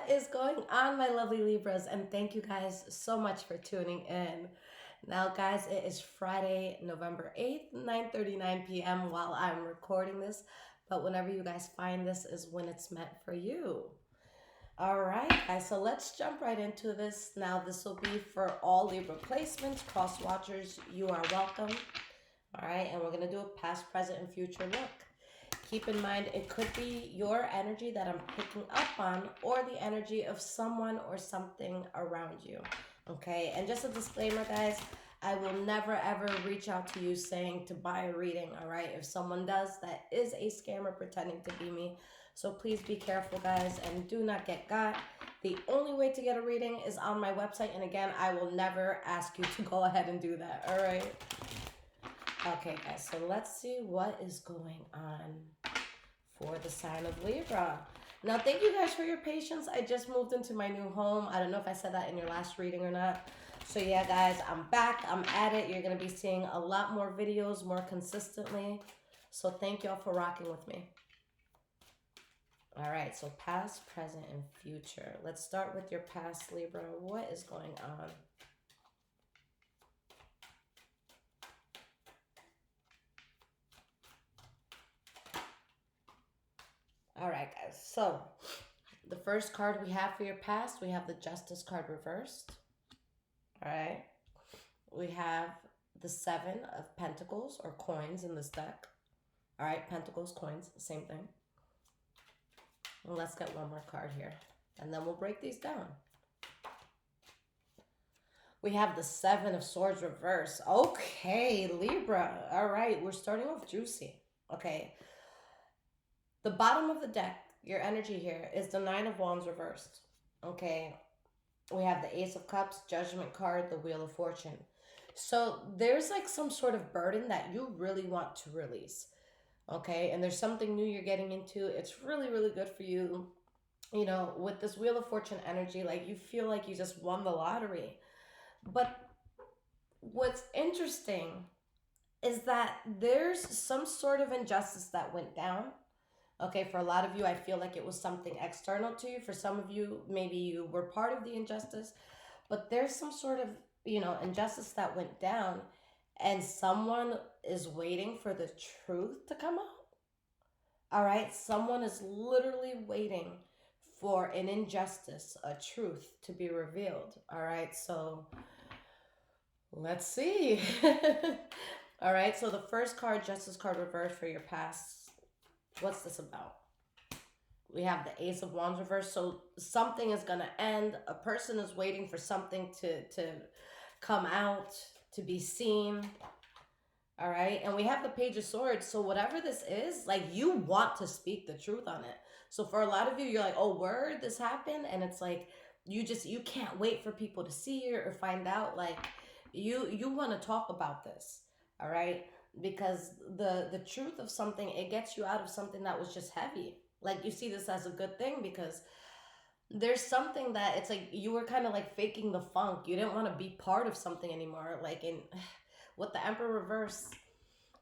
What is going on, my lovely Libras? And thank you guys so much for tuning in. Now, guys, it is Friday, November 8th, 9:39 p.m. while I'm recording this. But whenever you guys find this is when it's meant for you. All right, guys, so let's jump right into this. Now, this will be for all Libra placements, cross watchers. You are welcome. All right, and we're going to do a past, present, and future look. Keep in mind, it could be your energy that I'm picking up on or the energy of someone or something around you. Okay, and just a disclaimer, guys, I will never ever reach out to you saying to buy a reading, all right? If someone does, that is a scammer pretending to be me. So please be careful, guys, and do not get got. The only way to get a reading is on my website. And again, I will never ask you to go ahead and do that, all right? Okay, guys, so let's see what is going on for the sign of Libra. Now, thank you guys for your patience. I just moved into my new home. I don't know if I said that in your last reading or not. So yeah, guys, I'm back. I'm at it. You're going to be seeing a lot more videos more consistently. So thank y'all for rocking with me. All right, so past, present, and future. Let's start with your past, Libra. What is going on? All right, guys. So the first card we have for your past, we have the Justice card reversed. All right. We have the Seven of Pentacles or coins in this deck. All right, Pentacles, coins, same thing. And let's get one more card here, and then we'll break these down. We have the Seven of Swords reversed. Okay, Libra. All right, we're starting off juicy. Okay. The bottom of the deck, your energy here, is the Nine of Wands reversed. Okay. We have the Ace of Cups, Judgment card, the Wheel of Fortune. So there's like some sort of burden that you really want to release. Okay. And there's something new you're getting into. It's really, really good for you. You know, with this Wheel of Fortune energy, like you feel like you just won the lottery. But what's interesting is that there's some sort of injustice that went down. Okay, for a lot of you, I feel like it was something external to you. For some of you, maybe you were part of the injustice, but there's some sort of, injustice that went down, and someone is waiting for the truth to come out. All right, someone is literally waiting for an injustice, a truth to be revealed. All right, so let's see. All right, so the first card, Justice card reversed for your past. What's this about? We have the Ace of Wands reversed. So something is going to end. A person is waiting for something to come out, to be seen. All right. And we have the Page of Swords. So whatever this is, like, you want to speak the truth on it. So for a lot of you, you're like, oh, word, this happened. And it's like, you can't wait for people to see it or find out. Like, you want to talk about this. All right. Because the truth of something, it gets you out of something that was just heavy. Like, you see this as a good thing because there's something that it's like you were kind of like faking the funk. You didn't want to be part of something anymore. Like, in with the Emperor reverse,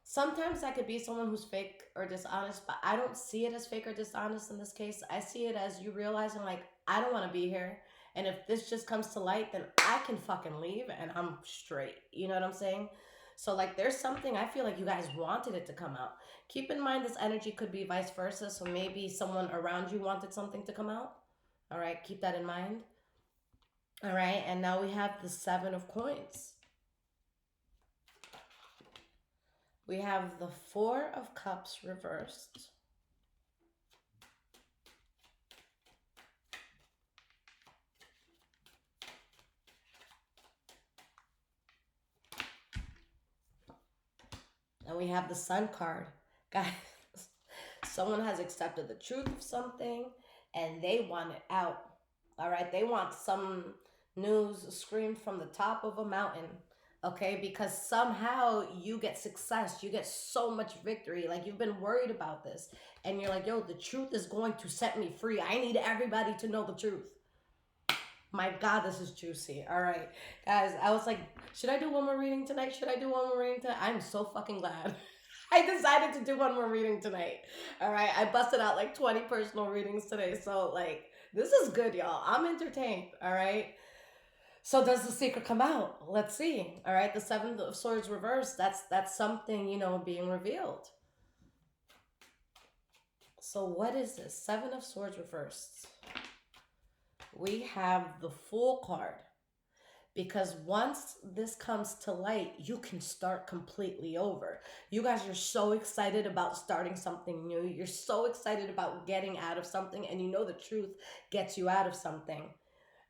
sometimes that could be someone who's fake or dishonest, but I don't see it as fake or dishonest in this case. I see it as you realizing, like, I don't want to be here. And if this just comes to light, then I can fucking leave and I'm straight. You know what I'm saying? So, like, there's something I feel like you guys wanted it to come out. Keep in mind this energy could be vice versa. So maybe someone around you wanted something to come out. All right, keep that in mind. All right, and now we have the Seven of Coins. We have the Four of Cups reversed. And we have the Sun card. Guys, someone has accepted the truth of something and they want it out. All right, they want some news screamed from the top of a mountain. Okay, because somehow you get success, you get so much victory. Like, you've been worried about this and you're like, yo, the truth is going to set me free. I need everybody to know the truth. My God, this is juicy. All right, guys, I was like, should I do one more reading tonight? Should I do one more reading tonight? I'm so fucking glad. I decided to do one more reading tonight. All right, I busted out like 20 personal readings today. So, like, This is good, y'all. I'm entertained. All right. So does the secret come out? Let's see. All right. The seven of swords reversed. That's something, being revealed. So what is this? Seven of swords reversed. We have the Fool card. Because once this comes to light, you can start completely over. You guys are so excited about starting something new. You're so excited about getting out of something, and the truth gets you out of something.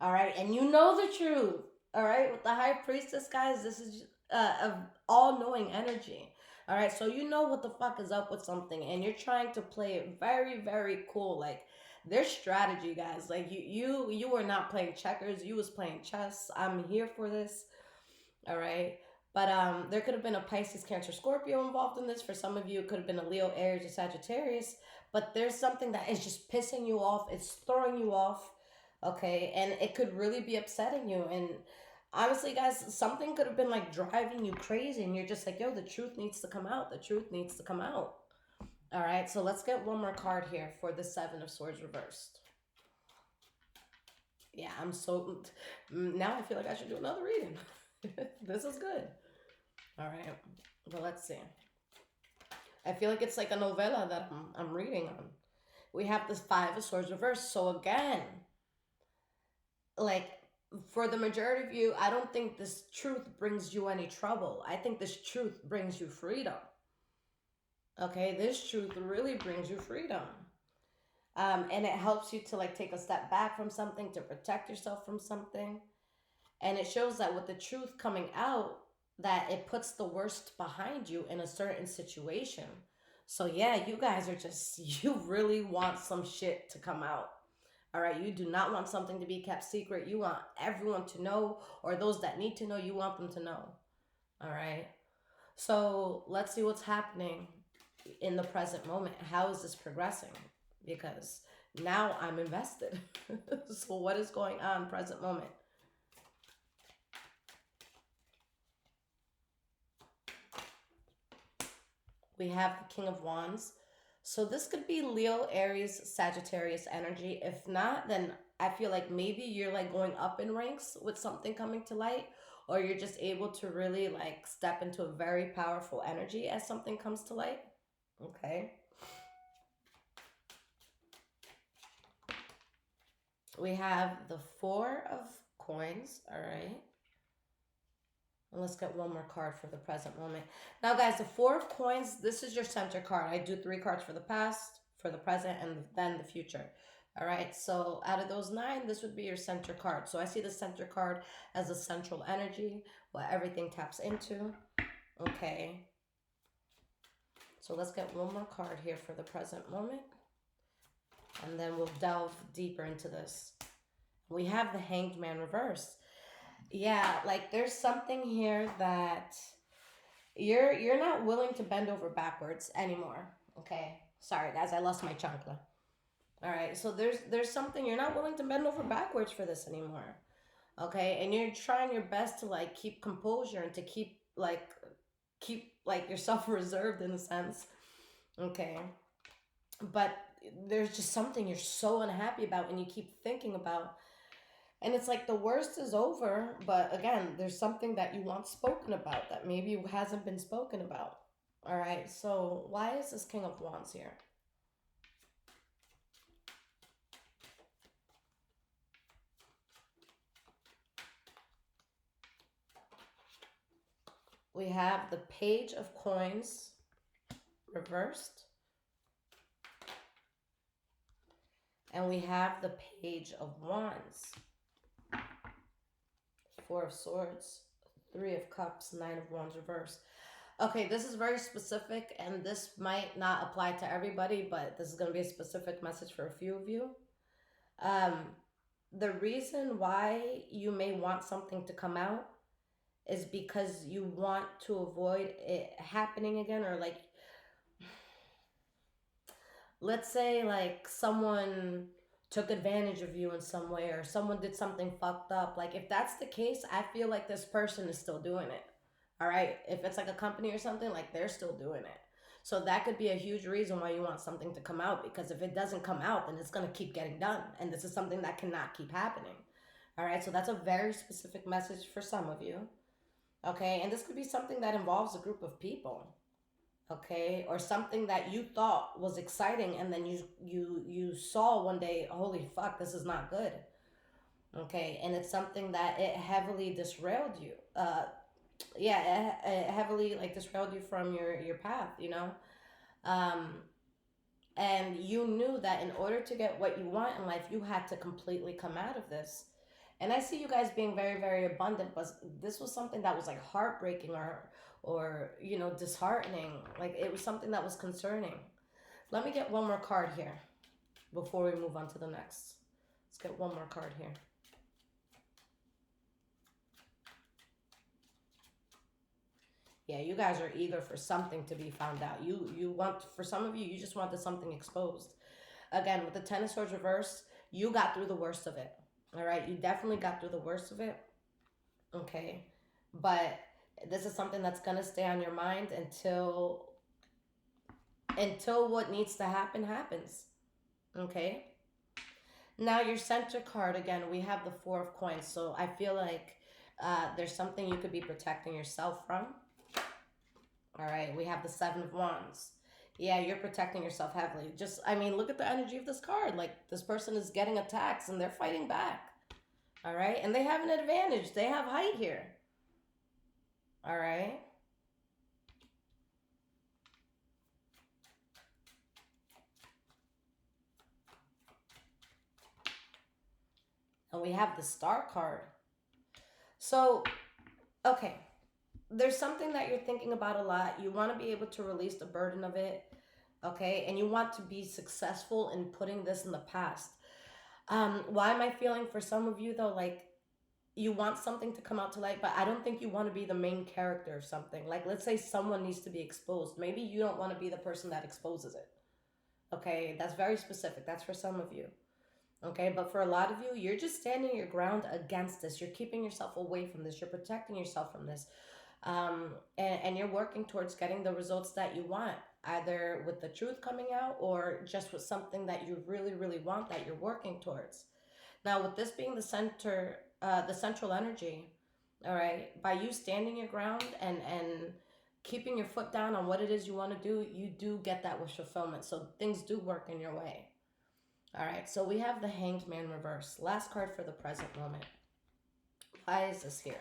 All right, and you know the truth. All right, with the High Priestess, guys, this is a all-knowing energy. All right, so you know what the fuck is up with something, and you're trying to play it very, very cool. Like, there's strategy, guys. Like, you were not playing checkers. You was playing chess. I'm here for this. All right. But there could have been a Pisces, Cancer, Scorpio involved in this. For some of you, it could have been a Leo, Aries, or Sagittarius. But there's something that is just pissing you off. It's throwing you off. Okay. And it could really be upsetting you. And honestly, guys, something could have been like driving you crazy. And you're just like, yo, the truth needs to come out. The truth needs to come out. All right. So let's get one more card here for the Seven of Swords reversed. Yeah, I'm so... Now I feel like I should do another reading. This is good. All right. Well, let's see. I feel like it's like a novella that I'm reading on. We have this Five of Swords reversed. So again, like, for the majority of you, I don't think this truth brings you any trouble. I think this truth brings you freedom. Okay, this truth really brings you freedom. And it helps you to like take a step back from something, to protect yourself from something. And it shows that with the truth coming out, that it puts the worst behind you in a certain situation. So yeah, you guys are just, you really want some shit to come out. All right, you do not want something to be kept secret. You want everyone to know, or those that need to know, you want them to know. All right. So let's see what's happening in the present moment. How is this progressing? Because now I'm invested. So what is going on present moment? We have the King of Wands. So this could be Leo, Aries, Sagittarius energy. If not, then I feel like maybe you're like going up in ranks with something coming to light, or you're just able to really like step into a very powerful energy as something comes to light. Okay. We have the Four of Coins. All right. And let's get one more card for the present moment. Now, guys, the Four of Coins, this is your center card. I do 3 cards for the past, for the present, and then the future. All right, so out of those 9, this would be your center card. So I see the center card as a central energy, what everything taps into. Okay. So let's get one more card here for the present moment. And then we'll delve deeper into this. We have the Hanged Man reversed. Yeah, like there's something here that you're not willing to bend over backwards anymore. Okay. Sorry guys, I lost my chancla. All right. So there's something you're not willing to bend over backwards for this anymore. Okay? And you're trying your best to like keep composure and to keep like yourself reserved in a sense. Okay? But there's just something you're so unhappy about and you keep thinking about. And it's like the worst is over, but again, there's something that you want spoken about that maybe hasn't been spoken about. All right, so why is this King of Wands here? We have the Page of Coins reversed. And we have the Page of Wands. Four of Swords, Three of Cups, Nine of Wands reversed. Okay, this is very specific, and this might not apply to everybody, but this is going to be a specific message for a few of you. The reason why you may want something to come out is because you want to avoid it happening again, or like, let's say like someone took advantage of you in some way, or someone did something fucked up. Like if that's the case, I feel like this person is still doing it. All right, if it's like a company or something, like they're still doing it. So that could be a huge reason why you want something to come out, because if it doesn't come out, then it's going to keep getting done. And this is something that cannot keep happening. All right. So that's a very specific message for some of you. Okay. And this could be something that involves a group of people. Okay. Or something that you thought was exciting, and then you saw one day, holy fuck, this is not good. Okay. And it's something that it heavily disrailed you. Yeah, it heavily like disrailed you from your path, you know. um and you knew that in order to get what you want in life, you had to completely come out of this. And I see you guys being very, very abundant, but this was something that was like heartbreaking, or disheartening. Like it was something that was concerning. Let me get one more card here before we move on to the next. Let's get one more card here. Yeah, you guys are eager for something to be found out. You want, for some of you, you just wanted something exposed. Again, with the Ten of Swords reverse, you got through the worst of it. All right, you definitely got through the worst of it. Okay, but this is something that's gonna stay on your mind until what needs to happen happens. Okay. Now your center card, again, we have the Four of Coins. So I feel like there's something you could be protecting yourself from. All right, we have the Seven of Wands. Yeah, you're protecting yourself heavily. Just, I mean, look at the energy of this card. Like, this person is getting attacks and they're fighting back. All right, and they have an advantage. They have height here. All right. And we have the Star card. So, okay, there's something that you're thinking about a lot. You want to be able to release the burden of it, okay? And you want to be successful in putting this in the past. Why am I feeling for some of you though, like you want something to come out to light, but I don't think you want to be the main character of something. Like, let's say someone needs to be exposed. Maybe you don't want to be the person that exposes it. Okay, that's very specific. That's for some of you. Okay, but for a lot of you, you're just standing your ground against this. You're keeping yourself away from this. You're protecting yourself from this. And you're working towards getting the results that you want, either with the truth coming out or just with something that you really, really want that you're working towards. Now, with this being the central energy, all right, by you standing your ground and keeping your foot down on what it is you want to do, you do get that wish fulfillment. So things do work in your way. All right, so we have the Hanged Man reverse. Last card for the present moment. Why is this here?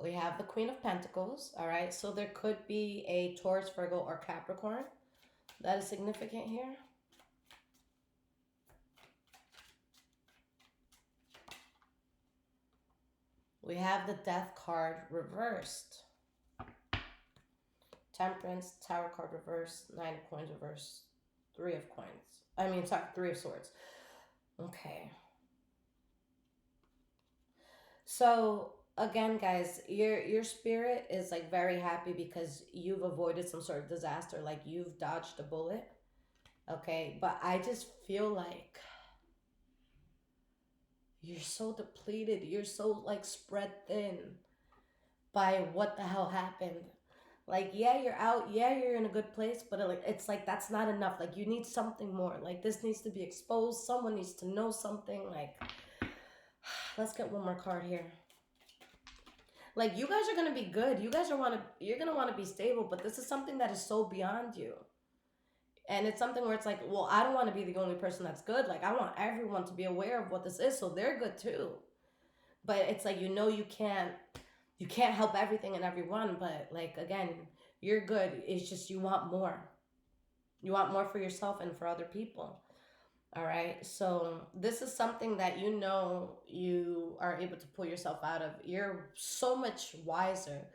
We have the Queen of Pentacles. All right, so there could be a Taurus, Virgo, or Capricorn that is significant here. We have the Death card reversed. Temperance, Tower card reversed, Nine of Coins reversed, Three of Coins. I mean, sorry, Three of Swords. Okay. So again, guys, your spirit is like very happy because you've avoided some sort of disaster, like you've dodged a bullet. Okay, but I just feel like you're so depleted. You're so like spread thin by what the hell happened. Like, yeah, you're out. Yeah, you're in a good place, but it's like that's not enough. Like, you need something more. Like, this needs to be exposed. Someone needs to know something. Like, let's get one more card here. Like, you guys are gonna be good. You're gonna want to be stable, but this is something that is so beyond you. And it's something where it's like, well, I don't want to be the only person that's good. Like, I want everyone to be aware of what this is, so they're good too. But it's like, you can't help everything and everyone, but like, again, you're good. It's just you want more. You want more for yourself and for other people. All right. So this is something that you are able to pull yourself out of. You're so much wiser.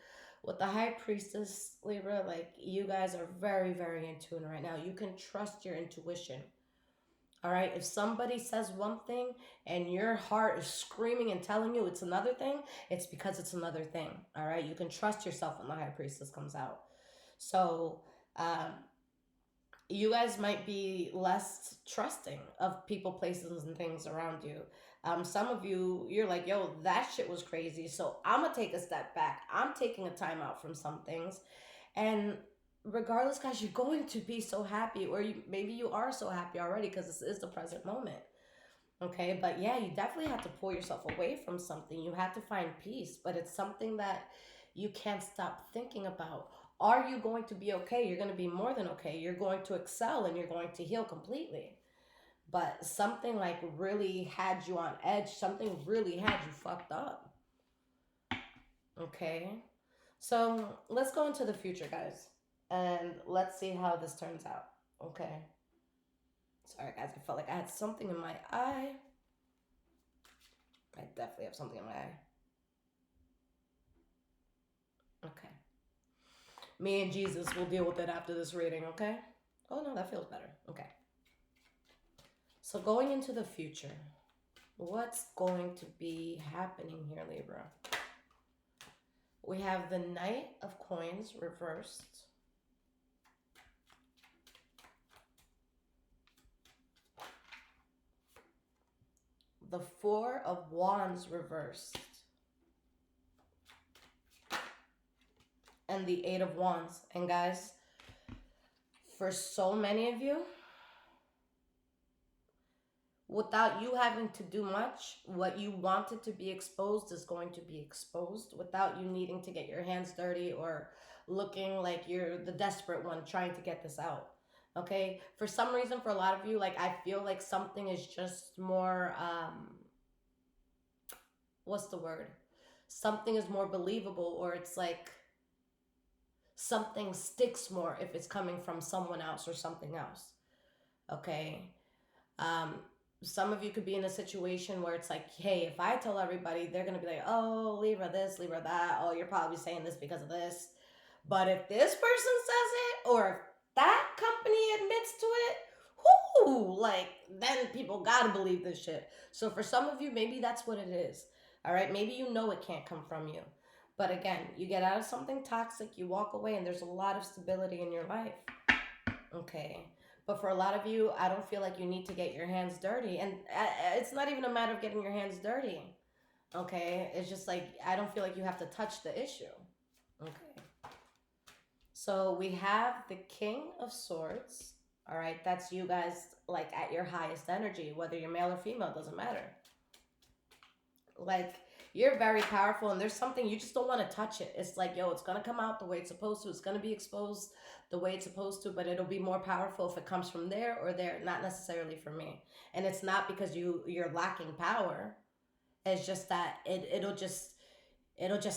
With the High Priestess, Libra, like you guys are very, very in tune right now. You can trust your intuition. All right. If somebody says one thing and your heart is screaming and telling you it's another thing, it's because it's another thing. All right. You can trust yourself when the High Priestess comes out. So, you guys might be less trusting of people, places, and things around you. Some of you, you're like, yo, that shit was crazy. So I'm going to take a step back. I'm taking a time out from some things. And regardless, guys, you're going to be so happy, or maybe you are so happy already because this is the present moment. Okay, but yeah, you definitely have to pull yourself away from something. You have to find peace, but it's something that you can't stop thinking about. Are you going to be okay? You're going to be more than okay. You're going to excel and you're going to heal completely. But something like really had you on edge, something really had you fucked up. Okay, so let's go into the future, guys, and let's see how this turns out. Okay, sorry, guys, I felt like I had something in my eye. I definitely have something in my eye. Okay. Me and Jesus will deal with it after this reading, okay? Oh no, that feels better. Okay. So going into the future, what's going to be happening here, Libra? We have the Knight of Coins reversed. The Four of Wands reversed. And the Eight of Wands. And guys, for so many of you, without you having to do much, what you wanted to be exposed is going to be exposed without you needing to get your hands dirty or looking like you're the desperate one trying to get this out. Okay? For some reason, for a lot of you, like I feel like something is just more what's the word? Something is more believable, or it's like something sticks more if it's coming from someone else or something else. Okay? Um, some of you could be in a situation where it's like, hey, if I tell everybody, they're going to be like, oh, Libra this, Libra that. Oh, you're probably saying this because of this. But if this person says it, or if that company admits to it, whoo, like, then people got to believe this shit. So for some of you, maybe that's what it is. All right. Maybe you know it can't come from you. But again, you get out of something toxic, you walk away, and there's a lot of stability in your life. Okay. But for a lot of you, I don't feel like you need to get your hands dirty. And it's not even a matter of getting your hands dirty. Okay. It's just like, I don't feel like you have to touch the issue. Okay. So we have the King of Swords. All right. That's you guys like at your highest energy, whether you're male or female, doesn't matter. Like, you're very powerful, and there's something you just don't want to touch it. It's like, yo, it's going to come out the way it's supposed to. It's going to be exposed the way it's supposed to, but it'll be more powerful if it comes from there or there, not necessarily from me. And it's not because you're lacking power. It's just that it'll just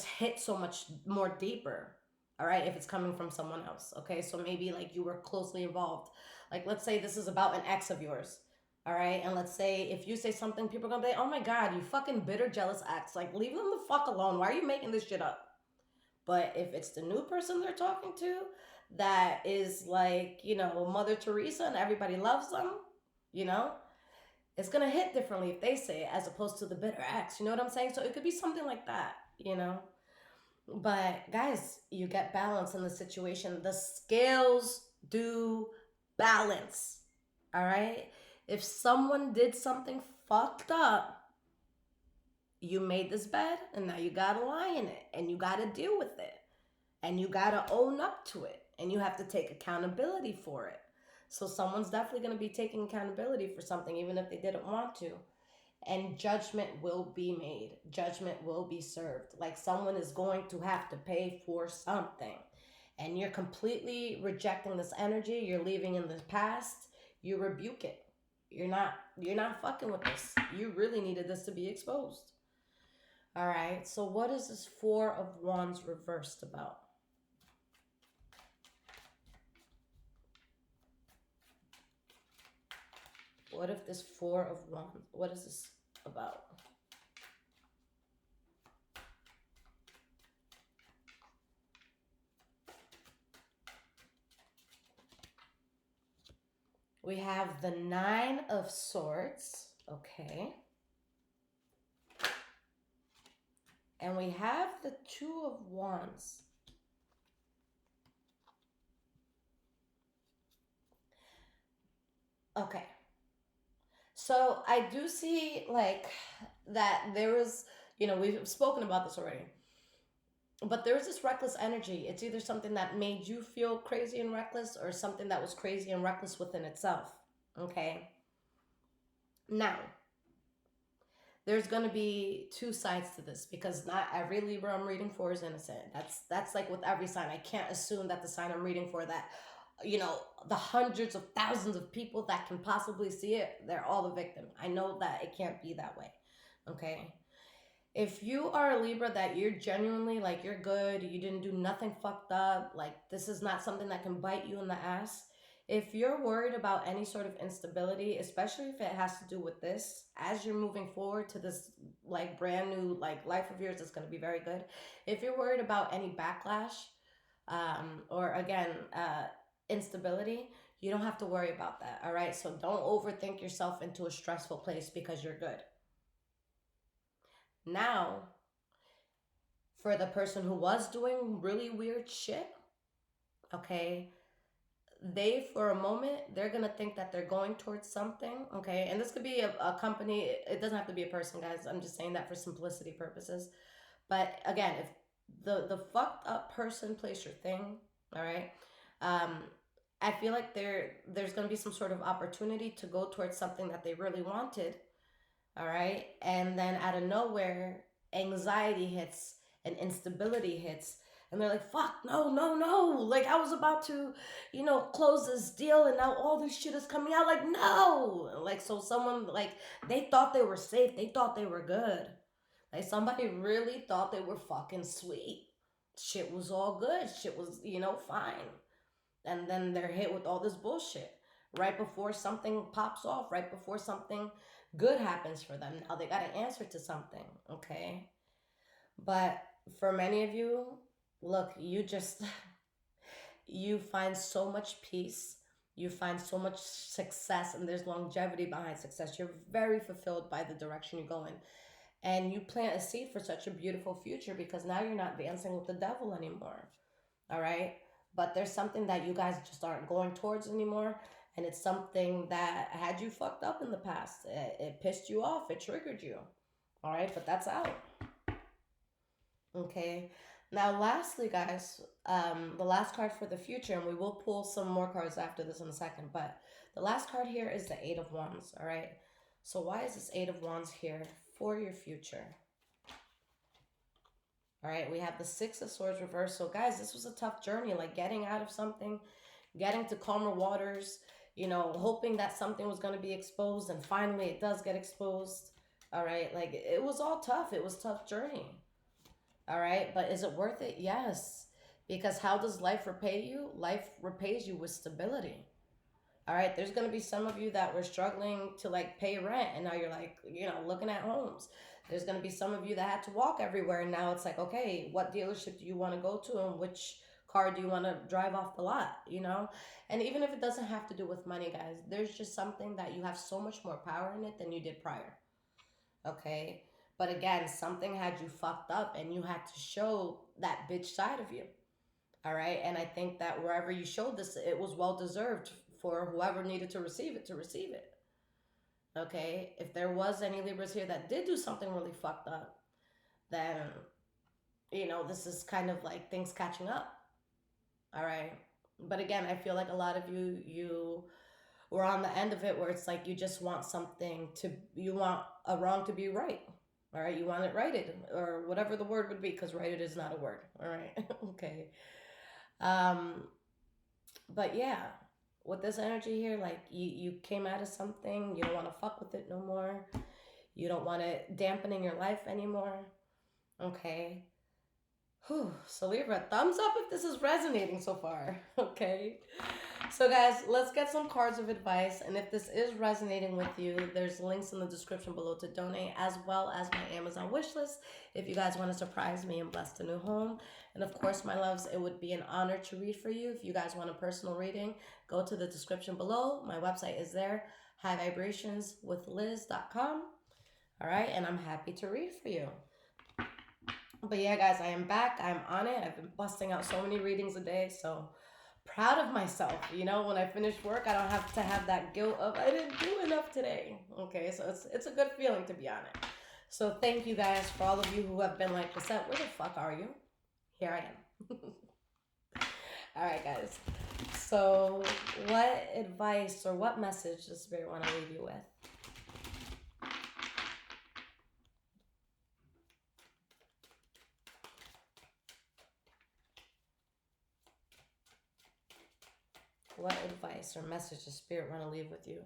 hit so much more deeper. All right, if it's coming from someone else. Okay, so maybe like you were closely involved. Like, let's say this is about an ex of yours. All right, and let's say if you say something, people are gonna be like, oh my god, you fucking bitter jealous ex. Like, leave them the fuck alone. Why are you making this shit up? But if it's the new person they're talking to that is like, Mother Teresa and everybody loves them, you know, it's gonna hit differently if they say it as opposed to the bitter ex. You know what I'm saying? So it could be something like that. But guys, you get balance in the situation. The scales do balance. All right? If someone did something fucked up, you made this bed and now you gotta lie in it and you gotta deal with it and you gotta own up to it and you have to take accountability for it. So someone's definitely gonna be taking accountability for something even if they didn't want to, and judgment will be made. Judgment will be served. Like, someone is going to have to pay for something. And you're completely rejecting this energy. You're leaving in the past. You rebuke it. You're not fucking with this. You really needed this to be exposed. All right. So what is this Four of Wands reversed about? What if this Four of Wands, what is this about? We have the Nine of Swords. Okay. And we have the Two of Wands. Okay. So I do see like that there was, we've spoken about this already. But there was this reckless energy. It's either something that made you feel crazy and reckless, or something that was crazy and reckless within itself. Okay. Now, there's going to be two sides to this, because not every Libra I'm reading for is innocent. That's like with every sign. I can't assume that the sign I'm reading for, that the hundreds of thousands of people that can possibly see it, they're all the victim. I know that it can't be that way. Okay. If you are a Libra that you're genuinely like, you're good, you didn't do nothing fucked up, like this is not something that can bite you in the ass. If you're worried about any sort of instability, especially if it has to do with this, as you're moving forward to this like brand new like life of yours, that's going to be very good. If you're worried about any backlash, or again, instability, you don't have to worry about that. All right. So don't overthink yourself into a stressful place, because you're good. Now, for the person who was doing really weird shit, okay, they, for a moment, they're gonna think that they're going towards something, okay? And this could be a company, it doesn't have to be a person, guys. I'm just saying that for simplicity purposes. But again, if the fucked up person plays your thing, all right, um, I feel like there's gonna be some sort of opportunity to go towards something that they really wanted, all right? And then out of nowhere, anxiety hits and instability hits. And they're like, fuck, no, no, no. Like, I was about to, close this deal, and now all this shit is coming out. Like, no. Like, so someone, like, they thought they were safe. They thought they were good. Like, somebody really thought they were fucking sweet. Shit was all good. Shit was, fine. And then they're hit with all this bullshit right before something pops off, right before something good happens for them. Now they got to answer to something, okay? But for many of you, look, you find so much peace, you find so much success, and there's longevity behind success. You're very fulfilled by the direction you go in, and you plant a seed for such a beautiful future, because now you're not dancing with the devil anymore. All right. But there's something that you guys just aren't going towards anymore. And it's something that had you fucked up in the past. It pissed you off. It triggered you. All right. But that's out. Okay. Now, lastly, guys, the last card for the future, and we will pull some more cards after this in a second, but the last card here is the Eight of Wands. All right. So why is this Eight of Wands here for your future? All right, we have the Six of Swords reversed. So, guys, this was a tough journey, like getting out of something, getting to calmer waters, hoping that something was going to be exposed, and finally it does get exposed. All right, like it was all tough. It was a tough journey. All right, but is it worth it? Yes. Because how does life repay you? Life repays you with stability. All right, there's going to be some of you that were struggling to like pay rent, and now you're like, looking at homes. There's going to be some of you that had to walk everywhere, and now it's like, okay, what dealership do you want to go to, and which car do you want to drive off the lot, And even if it doesn't have to do with money, guys, there's just something that you have so much more power in it than you did prior. Okay? But again, something had you fucked up, and you had to show that bitch side of you. All right? And I think that wherever you showed this, it was well deserved for whoever needed to receive it to receive it. Okay, if there was any Libras here that did do something really fucked up, then this is kind of like things catching up. All right, but again, I feel like a lot of you were on the end of it, where it's like you just want you want a wrong to be right. All right, you want it righted, or whatever the word would be, because righted is not a word. All right. Okay. But yeah, with this energy here, like you came out of something, you don't want to fuck with it no more. You don't want it dampening your life anymore. Okay. Whew. So Libra, thumbs up if this is resonating so far. Okay. So guys, let's get some cards of advice. And if this is resonating with you, there's links in the description below to donate, as well as my Amazon wish list if you guys want to surprise me and bless the new home. And of course, my loves, it would be an honor to read for you. If you guys want a personal reading, go to the description below. My website is there, highvibrationswithliz.com. All right, and I'm happy to read for you. But yeah, guys, I am back. I'm on it. I've been busting out so many readings a day, so proud of myself. When I finish work, I don't have to have that guilt of I didn't do enough today. Okay, so it's a good feeling to be on it. So thank you guys for all of you who have been like, Lisette, where the fuck are you? here I am. All right, guys. So, what advice or what message does Spirit want to leave you with? What advice or message does Spirit want to leave with you?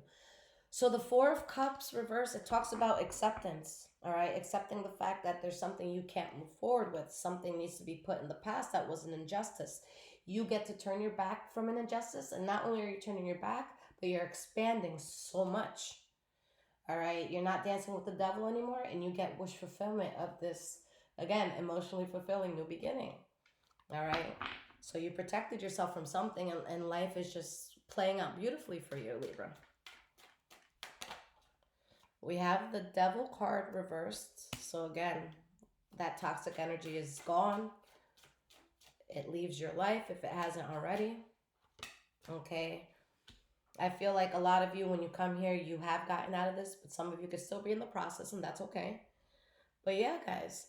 So the Four of Cups reverse, it talks about acceptance. All right, accepting the fact that there's something you can't move forward with. Something needs to be put in the past that was an injustice. You get to turn your back from an injustice, and not only are you turning your back, but you're expanding so much. All right, you're not dancing with the devil anymore, and you get wish fulfillment of this, again, emotionally fulfilling new beginning. All right, so you protected yourself from something, and life is just playing out beautifully for you, Libra. We have the devil card reversed. So again, that toxic energy is gone. It leaves your life if it hasn't already. Okay. I feel like a lot of you, when you come here, you have gotten out of this, but some of you could still be in the process, and that's okay. But yeah, guys,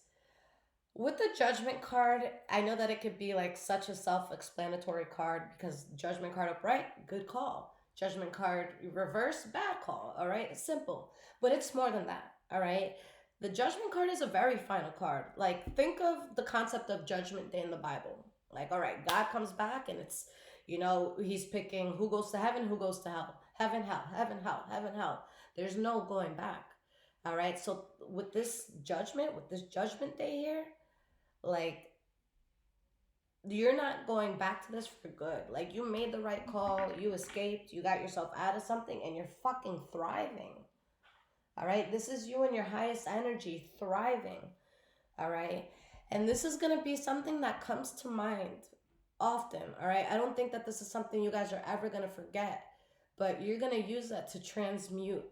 with the judgment card, I know that it could be like such a self explanatory card because judgment card upright, good call. Judgment card reverse, bad call. All right, it's simple, but it's more than that. All right, the judgment card is a very final card. Like, think of the concept of judgment day in the Bible. Like, all right, God comes back and it's, he's picking who goes to heaven, who goes to hell. Heaven, hell, heaven, hell, heaven, hell. There's no going back. All right, so with this judgment day here, like, you're not going back to this for good. Like, you made the right call, you escaped, you got yourself out of something, and you're fucking thriving. All right, this is you in your highest energy, thriving. All right, and this is gonna be something that comes to mind often. All right, I don't think that this is something you guys are ever gonna forget, but you're gonna use that to transmute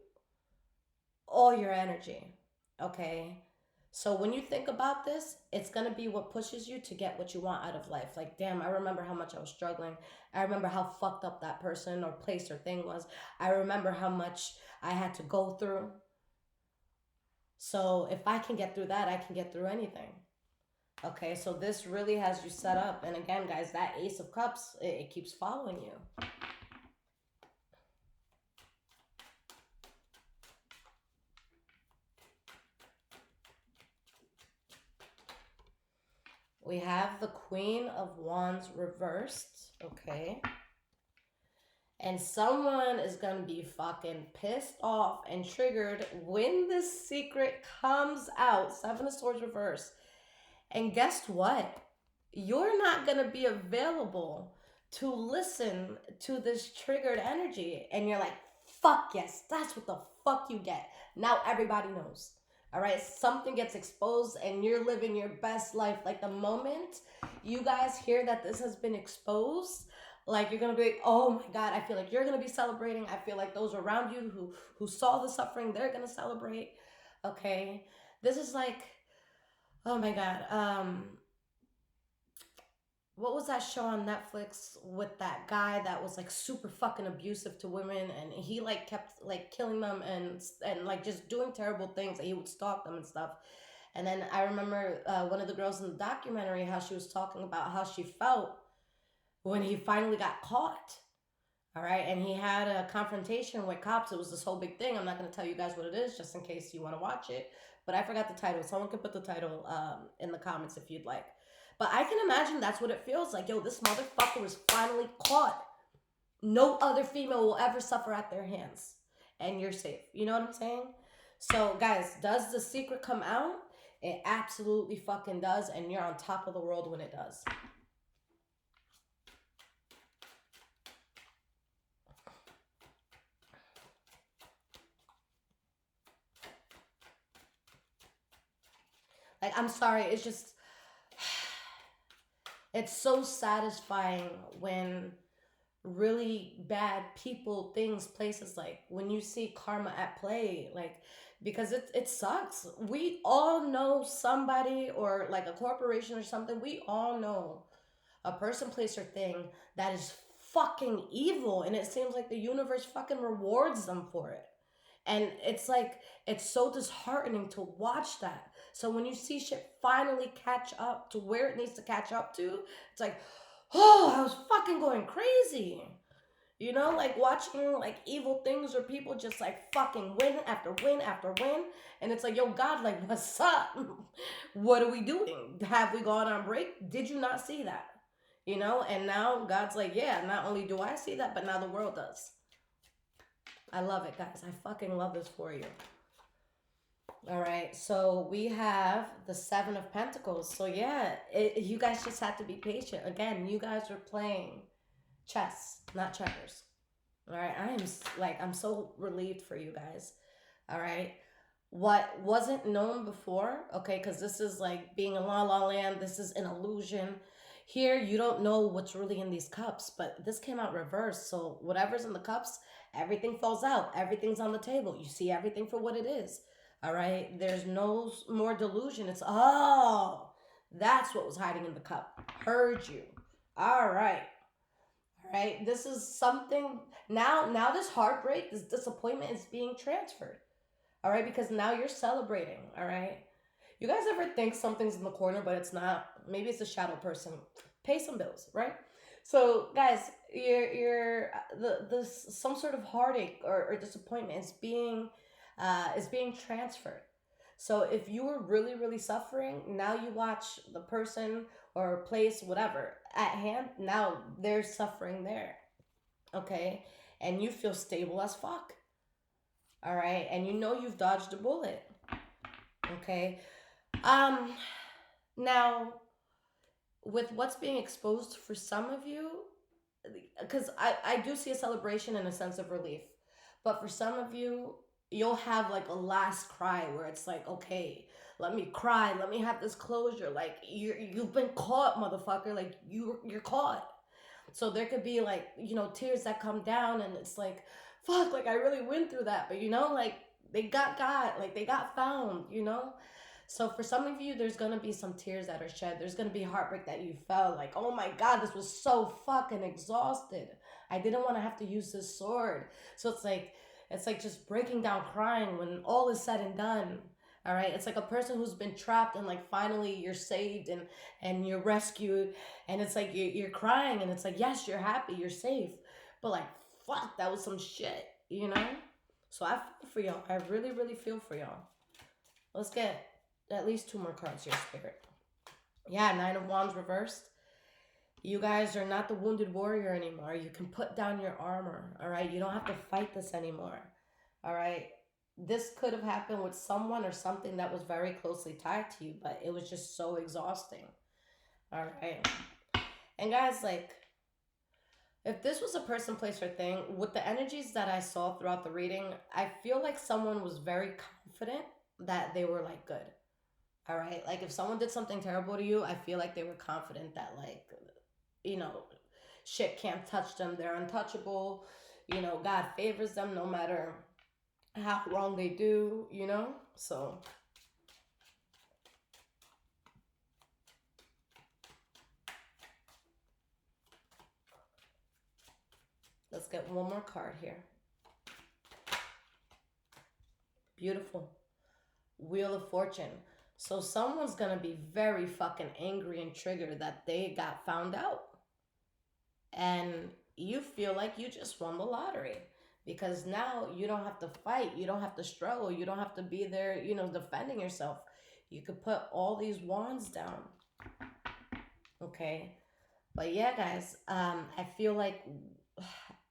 all your energy. Okay, so when you think about this, it's gonna be what pushes you to get what you want out of life. Like, damn, I remember how much I was struggling. I remember how fucked up that person or place or thing was. I remember how much I had to go through. So if I can get through that, I can get through anything. Okay, so this really has you set up. And again, guys, that Ace of Cups, it keeps following you. We have the Queen of Wands reversed. Okay. And someone is going to be fucking pissed off and triggered when this secret comes out. Seven of Swords reverse. And guess what? You're not going to be available to listen to this triggered energy. And you're like, fuck yes, that's what the fuck you get. Now everybody knows. All right, something gets exposed and you're living your best life. Like, the moment you guys hear that this has been exposed, like, you're gonna be like, oh my god, I feel like you're gonna be celebrating. I feel like those around you who saw the suffering, they're gonna celebrate. Okay, this is like, oh my god, what was that show on Netflix with that guy that was like super fucking abusive to women, and he like kept like killing them and like just doing terrible things, and he would stalk them and stuff. And then I remember one of the girls in the documentary, how she was talking about how she felt when he finally got caught. All right, and he had a confrontation with cops. It was this whole big thing. I'm not going to tell you guys what it is, just in case you want to watch it. But I forgot the title. Someone can put the title in the comments if you'd like. But I can imagine that's what it feels like. Yo, this motherfucker was finally caught. No other female will ever suffer at their hands. And you're safe. You know what I'm saying? So, guys, does the secret come out? It absolutely fucking does. And you're on top of the world when it does. Like, I'm sorry. It's just, it's so satisfying when really bad people, things, places, like when you see karma at play, like, because it sucks. We all know somebody, or like a corporation or something. We all know a person, place, or thing that is fucking evil, and it seems like the universe fucking rewards them for it. And it's like, it's so disheartening to watch that. So when you see shit finally catch up to where it needs to catch up to, it's like, oh, I was fucking going crazy. You know, like watching like evil things or people just like fucking win after win after win. And it's like, yo, God, like, what's up? What are we doing? Have we gone on break? Did you not see that? You know, and now God's like, yeah, not only do I see that, but now the world does. I love it, guys. I fucking love this for you. All right, so we have the Seven of Pentacles. So yeah, you guys just have to be patient. Again, you guys are playing chess, not checkers. All right, I'm so relieved for you guys. All right, what wasn't known before, okay, because this is like being in La La Land. This is an illusion. Here, you don't know what's really in these cups, but this came out reversed. So whatever's in the cups, everything falls out. Everything's on the table. You see everything for what it is. All right, there's no more delusion. It's, oh, that's what was hiding in the cup. Heard you. All right. All right. This is something now this heartbreak, this disappointment is being transferred. All right, because now you're celebrating. All right. You guys ever think something's in the corner, but it's not? Maybe it's a shadow person. Pay some bills, right? So, guys, you're the some sort of heartache or disappointment is being transferred. So if you were really really suffering, now you watch the person or place whatever at hand. Now they're suffering there, okay, and you feel stable as fuck. All right, and you know you've dodged a bullet. Okay. Um. Now, with what's being exposed for some of you, because I do see a celebration and a sense of relief, but for some of you, you'll have like a last cry where it's like, okay, let me cry, let me have this closure. Like you've been caught, motherfucker. Like you're caught. So there could be like, tears that come down, and it's like, fuck, like I really went through that, but like they got like they got found, So for some of you, there's gonna be some tears that are shed. There's gonna be heartbreak that you felt like, oh my God, this was so fucking exhausted. I didn't want to have to use this sword. So it's like just breaking down crying when all is said and done. All right, it's like a person who's been trapped and like finally you're saved and you're rescued, and it's like you're crying, and it's like, yes, you're happy, you're safe, but like, fuck, that was some shit. So I feel for y'all. I really really feel for y'all. Let's get at least two more cards here, Spirit. Yeah, Nine of Wands reversed. You guys are not the wounded warrior anymore. You can put down your armor, all right? You don't have to fight this anymore, all right? This could have happened with someone or something that was very closely tied to you, but it was just so exhausting, all right? And guys, like, if this was a person, place, or thing, with the energies that I saw throughout the reading, I feel like someone was very confident that they were, like, good. All right? Like, if someone did something terrible to you, I feel like they were confident that, like, you know, shit can't touch them. They're untouchable. God favors them no matter how wrong they do. So, let's get one more card here. Beautiful. Wheel of Fortune. So someone's going to be very fucking angry and triggered that they got found out. And you feel like you just won the lottery. Because now you don't have to fight. You don't have to struggle. You don't have to be there, defending yourself. You could put all these wands down. Okay? But yeah, guys, I feel like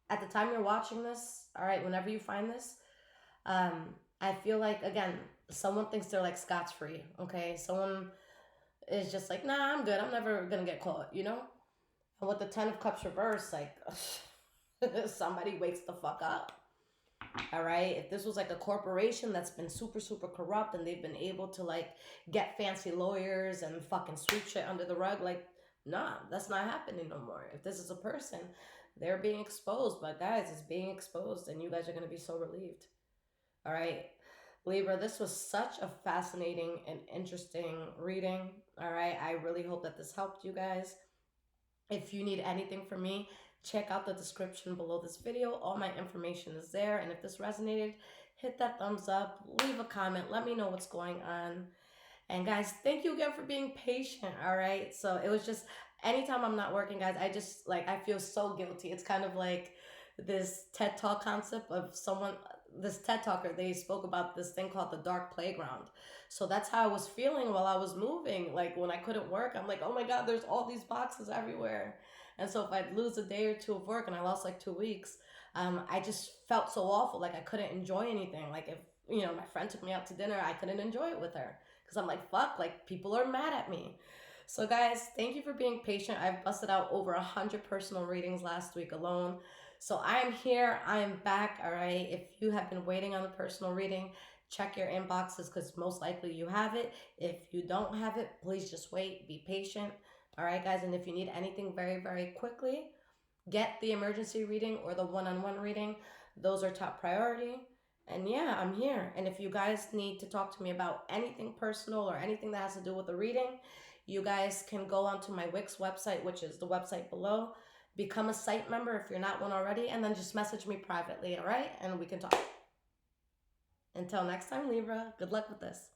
at the time you're watching this, all right, whenever you find this, I feel like, again, someone thinks they're like Scots free, okay? Someone is just like, nah, I'm good. I'm never gonna get caught. And with the Ten of Cups reversed, like, somebody wakes the fuck up. All right? If this was like a corporation that's been super, super corrupt and they've been able to like get fancy lawyers and fucking sweep shit under the rug, like, nah, that's not happening no more. If this is a person, they're being exposed. But guys, it's being exposed and you guys are gonna be so relieved. All right? Libra, this was such a fascinating and interesting reading. All right? I really hope that this helped you guys. If you need anything from me, check out the description below this video. All my information is there. And if this resonated, hit that thumbs up, leave a comment, let me know what's going on. And guys, thank you again for being patient. All right. So it was just anytime I'm not working, guys, I just like I feel so guilty. It's kind of like this TED Talk concept of someone, this TED Talker, they spoke about this thing called the dark playground. So that's how I was feeling while I was moving. Like when I couldn't work, I'm like, oh my God, there's all these boxes everywhere. And so if I'd lose a day or two of work, and I lost like 2 weeks, I just felt so awful. Like I couldn't enjoy anything. Like if, my friend took me out to dinner, I couldn't enjoy it with her because I'm like, fuck, like people are mad at me. So, guys, thank you for being patient. I've busted out over 100 personal readings last week alone. So, I am here. I am back. All right. If you have been waiting on the personal reading, check your inboxes because most likely you have it. If you don't have it, please just wait. Be patient. All right, guys. And if you need anything very, very quickly, get the emergency reading or the one-on-one reading. Those are top priority. And yeah, I'm here. And if you guys need to talk to me about anything personal or anything that has to do with the reading, you guys can go onto my Wix website, which is the website below. Become a site member if you're not one already, and then just message me privately, all right? And we can talk. Until next time, Libra, good luck with this.